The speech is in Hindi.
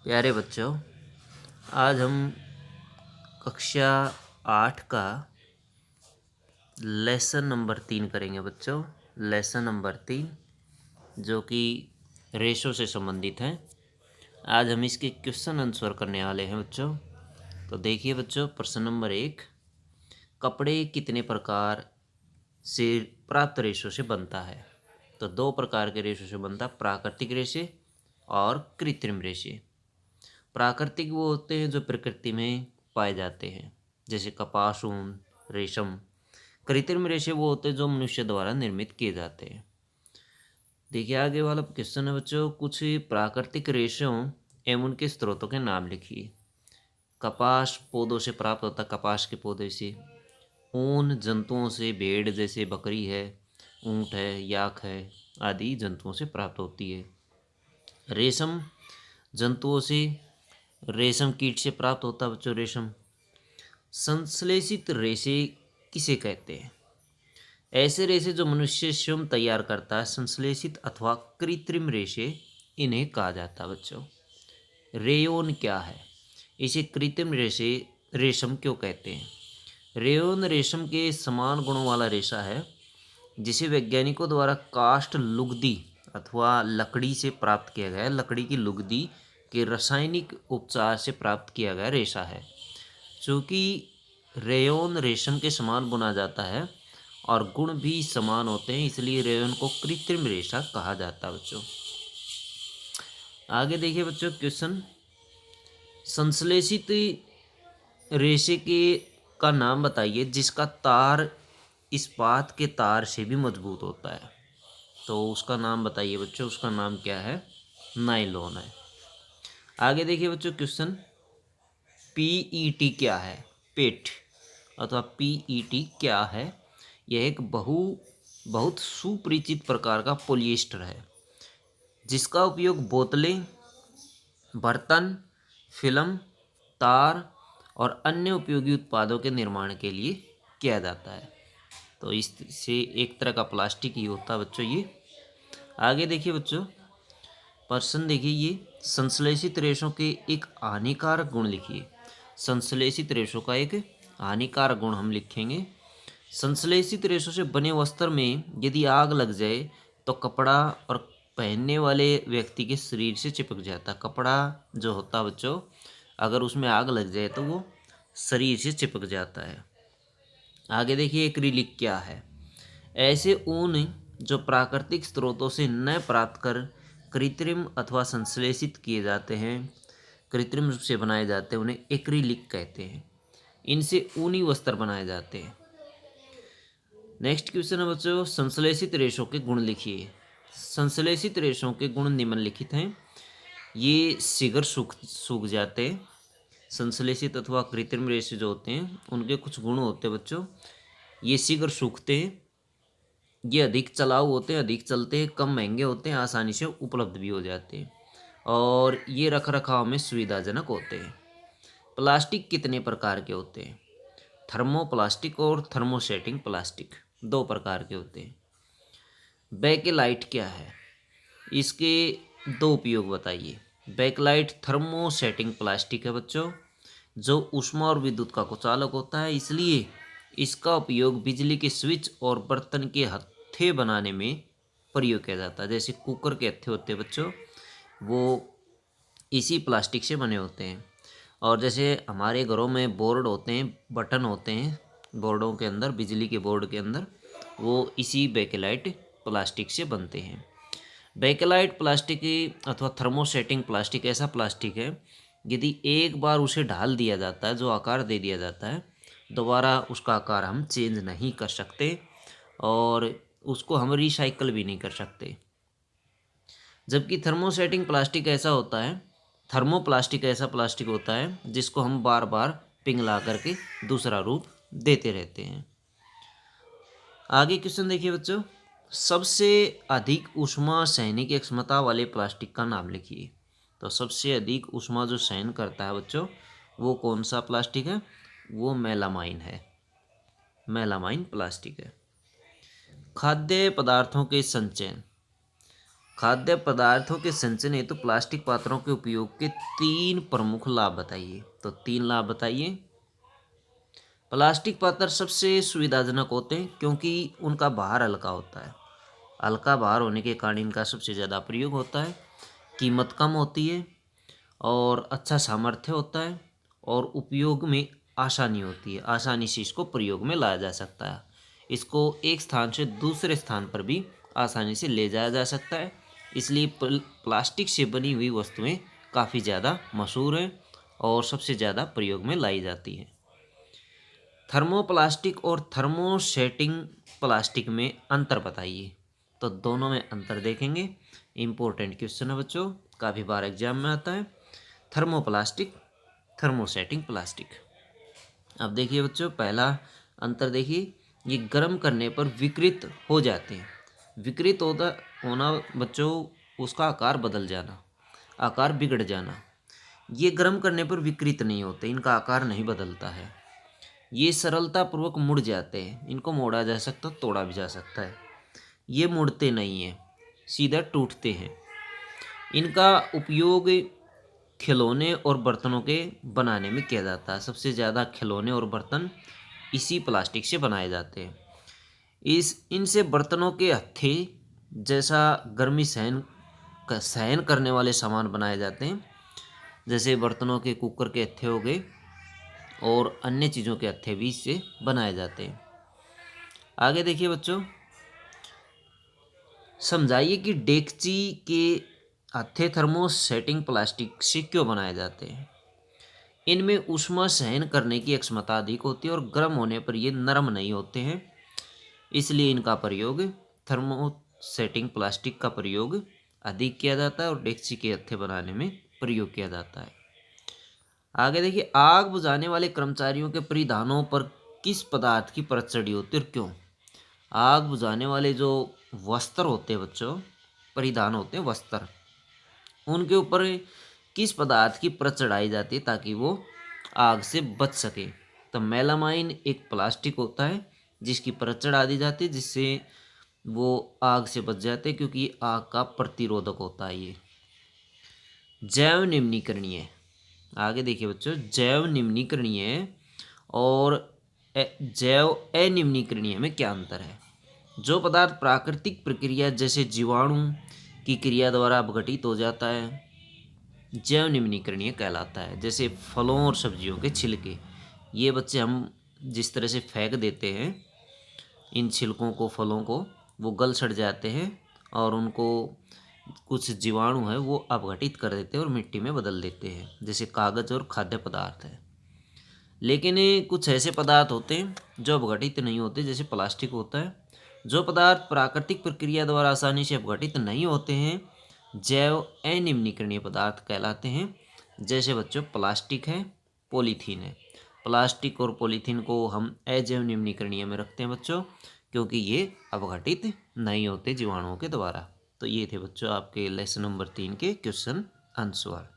प्यारे बच्चों, आज हम कक्षा 8 का लेसन नंबर 3 करेंगे बच्चों। लेसन नंबर 3 जो कि रेशो से संबंधित है। आज हम इसके क्वेश्चन आंसर करने वाले हैं बच्चों। तो देखिए बच्चों, प्रश्न नंबर 1, कपड़े कितने प्रकार से प्राप्त रेशो से बनता है? तो 2 प्रकार के रेशो से बनता है, प्राकृतिक रेशे और कृत्रिम रेशे। प्राकृतिक वो होते हैं जो प्रकृति में पाए जाते हैं, जैसे कपास, ऊन, रेशम। कृत्रिम रेशे वो होते हैं जो मनुष्य द्वारा निर्मित किए जाते हैं। देखिए आगे वाला क्वेश्चन है बच्चों, कुछ प्राकृतिक रेशों एवं उनके स्रोतों के नाम लिखिए। कपास पौधों से प्राप्त होता है, कपास के पौधे से। ऊन जंतुओं से, भेड़ जैसे बकरी है, ऊँट है, याक है आदि जंतुओं से प्राप्त होती है। रेशम जंतुओं से, रेशम कीट से प्राप्त होता है बच्चों रेशम। संश्लेषित रेशे किसे कहते हैं? ऐसे रेशे जो मनुष्य स्वयं तैयार करता है, संश्लेषित अथवा कृत्रिम रेशे इन्हें कहा जाता है बच्चों। रेयोन क्या है? इसे कृत्रिम रेशे रेशम क्यों कहते हैं? रेयोन रेशम के समान गुणों वाला रेशा है, जिसे वैज्ञानिकों द्वारा काष्ठ लुगदी अथवा लकड़ी से प्राप्त किया गया, लकड़ी की लुगदी के रासायनिक उपचार से प्राप्त किया गया रेशा है। चूँकि रेयोन रेशम के समान बुना जाता है और गुण भी समान होते हैं, इसलिए रेयोन को कृत्रिम रेशा कहा जाता है बच्चों। आगे देखिए बच्चों क्वेश्चन, संश्लेषित रेशे के का नाम बताइए जिसका तार इस्पात के तार से भी मजबूत होता है। तो उसका नाम बताइए बच्चों, उसका नाम क्या है? नायलॉन है। आगे देखिए बच्चों क्वेश्चन, पीईटी क्या है? पेट अथवा पीईटी क्या है? यह एक बहुत सुपरिचित प्रकार का पॉलिएस्टर है, जिसका उपयोग बोतलें, बर्तन, फिल्म, तार और अन्य उपयोगी उत्पादों के निर्माण के लिए किया जाता है। तो इससे एक तरह का प्लास्टिक ही होता है बच्चों ये। आगे देखिए बच्चों, प्रश्न देखिए, ये संश्लेषित रेशों के एक हानिकारक गुण लिखिए। संश्लेषित रेशों का एक हानिकारक गुण हम लिखेंगे। संश्लेषित रेशों से बने वस्त्र में यदि आग लग जाए तो कपड़ा और पहनने वाले व्यक्ति के शरीर से चिपक जाता है। कपड़ा जो होता है बच्चों, अगर उसमें आग लग जाए तो वो शरीर से चिपक जाता है। आगे देखिए एक्रिलिक क्या है? ऐसे ऊन जो प्राकृतिक स्रोतों से न प्राप्त कर कृत्रिम अथवा संश्लेषित किए जाते हैं, कृत्रिम रूप से बनाए जाते हैं, उन्हें एक्रिलिक कहते हैं। इनसे ऊनी वस्त्र बनाए जाते हैं। नेक्स्ट क्वेश्चन है बच्चों, संश्लेषित रेशों के गुण लिखिए। संश्लेषित रेशों के गुण निम्नलिखित हैं। ये शीघ्र सूख जाते हैं। संश्लेषित अथवा कृत्रिम रेशे जो होते हैं उनके कुछ गुण होते हैं बच्चों। ये शीघ्र सूखते हैं, ये अधिक चलाऊ होते हैं, अधिक चलते हैं, कम महंगे होते हैं, आसानी से उपलब्ध भी हो जाते हैं और ये रख रखाव में सुविधाजनक होते हैं। प्लास्टिक कितने प्रकार के होते हैं? थर्मोप्लास्टिक और थर्मोसेटिंग प्लास्टिक 2 प्रकार के होते हैं। बैकेलाइट क्या है? इसके 2 उपयोग बताइए। बैकलाइट थर्मोसेटिंग प्लास्टिक है बच्चों, जो ऊष्मा और विद्युत का कुचालक होता है, इसलिए इसका उपयोग बिजली के स्विच और बर्तन के हत्थे बनाने में प्रयोग किया जाता है। जैसे कुकर के हत्थे होते हैं बच्चों, वो इसी प्लास्टिक से बने होते हैं। और जैसे हमारे घरों में बोर्ड होते हैं, बटन होते हैं बोर्डों के अंदर, बिजली के बोर्ड के अंदर, वो इसी बेकेलाइट प्लास्टिक से बनते हैं। बेकेलाइट प्लास्टिक अथवा थर्मोसेटिंग प्लास्टिक ऐसा प्लास्टिक है, यदि एक बार उसे ढाल दिया जाता है, जो आकार दे दिया जाता है, दोबारा उसका आकार हम चेंज नहीं कर सकते और उसको हम रिसाइकल भी नहीं कर सकते। जबकि थर्मोसेटिंग प्लास्टिक ऐसा होता है, थर्मोप्लास्टिक ऐसा प्लास्टिक होता है जिसको हम बार बार पिघला करके दूसरा रूप देते रहते हैं। आगे क्वेश्चन देखिए बच्चों, सबसे अधिक ऊष्मा सहने की क्षमता वाले प्लास्टिक का नाम लिखिए। तो सबसे अधिक ऊष्मा जो सहन करता है बच्चों, वो कौन सा प्लास्टिक है? वो मेलामाइन है, मेलामाइन प्लास्टिक है। खाद्य पदार्थों के संचयन खाद्य पदार्थों के संचयन हेतु प्लास्टिक पात्रों के उपयोग के 3 प्रमुख लाभ बताइए। तो 3 लाभ बताइए। प्लास्टिक पात्र सबसे सुविधाजनक होते हैं क्योंकि उनका भार हल्का होता है। हल्का भार होने के कारण इनका सबसे ज़्यादा प्रयोग होता है। कीमत कम होती है और अच्छा सामर्थ्य होता है और उपयोग में आसानी होती है। आसानी से इसको प्रयोग में लाया जा सकता है। इसको एक स्थान से दूसरे स्थान पर भी आसानी से ले जाया जा सकता है। इसलिए प्लास्टिक से बनी हुई वस्तुएं काफ़ी ज़्यादा मशहूर हैं और सबसे ज़्यादा प्रयोग में लाई जाती हैं। थर्मोप्लास्टिक और थर्मोसेटिंग प्लास्टिक में अंतर बताइए। तो दोनों में अंतर देखेंगे। इम्पोर्टेंट क्वेश्चन है बच्चों, काफ़ी बार एग्जाम में आता है। Thermoplastic, thermosetting plastic. अब देखिए बच्चों, पहला अंतर देखिए, ये गर्म करने पर विकृत हो जाते हैं। विकृत होना बच्चों, उसका आकार बदल जाना, आकार बिगड़ जाना। ये गर्म करने पर विकृत नहीं होते, इनका आकार नहीं बदलता है। ये सरलतापूर्वक मुड़ जाते हैं, इनको मोड़ा जा सकता, तोड़ा भी जा सकता है। ये मुड़ते नहीं हैं, सीधा टूटते हैं। इनका उपयोग खिलौने और बर्तनों के बनाने में किया जाता है। सबसे ज़्यादा खिलौने और बर्तन इसी प्लास्टिक से बनाए जाते हैं। इनसे बर्तनों के हत्थे जैसा गर्मी सहन करने वाले सामान बनाए जाते हैं। जैसे बर्तनों के कुकर के हत्थे हो गए और अन्य चीज़ों के हत्थे भी इससे बनाए जाते हैं। आगे देखिए बच्चों, समझाइए कि डेगची के हत्थे थर्मोसेटिंग प्लास्टिक से क्यों बनाए जाते हैं। इनमें ऊष्मा सहन करने की क्षमता अधिक होती है और गर्म होने पर ये नरम नहीं होते हैं, इसलिए इनका प्रयोग थर्मोसेटिंग प्लास्टिक का प्रयोग अधिक किया जाता है और डेगची के हत्थे बनाने में प्रयोग किया जाता है। आगे देखिए, आग बुझाने वाले कर्मचारियों के परिधानों पर किस पदार्थ की परत चढ़ी होती है और क्यों। आग बुझाने वाले जो वस्त्र होते हैं बच्चों, परिधान होते हैं वस्त्र, उनके ऊपर किस पदार्थ की परत चढ़ाई जाती है ताकि वो आग से बच सके। तो मेलामाइन एक प्लास्टिक होता है जिसकी परत चढ़ा दी जाती है, जिससे वो आग से बच जाते हैं, क्योंकि आग का प्रतिरोधक होता है ये। जैव निम्नीकरणीय, आगे देखिए बच्चों, जैव निम्नीकरणीय और जैव अनिम्नीकरणीय में क्या अंतर है। जो पदार्थ प्राकृतिक प्रक्रिया जैसे जीवाणु की क्रिया द्वारा अपघटित हो जाता है, जैव निम्नीकरणीय कहलाता है। जैसे फलों और सब्जियों के छिलके, ये बच्चे हम जिस तरह से फेंक देते हैं इन छिलकों को, फलों को, वो गल सड़ जाते हैं और उनको कुछ जीवाणु है वो अपघटित कर देते हैं और मिट्टी में बदल देते हैं, जैसे कागज और खाद्य पदार्थ है। लेकिन कुछ ऐसे पदार्थ होते हैं जो अपघटित नहीं होते, जैसे प्लास्टिक होता है। जो पदार्थ प्राकृतिक प्रक्रिया द्वारा आसानी से अपघटित नहीं होते हैं, जैव अनिम्नीकरणीय पदार्थ कहलाते हैं। जैसे बच्चों प्लास्टिक है, पॉलीथीन है। प्लास्टिक और पॉलीथीन को हम अजैव निम्नीकरणीय में रखते हैं बच्चों, क्योंकि ये अपघटित नहीं होते जीवाणुओं के द्वारा। तो ये थे बच्चों आपके लेसन नंबर 3 के क्वेश्चन आंसर।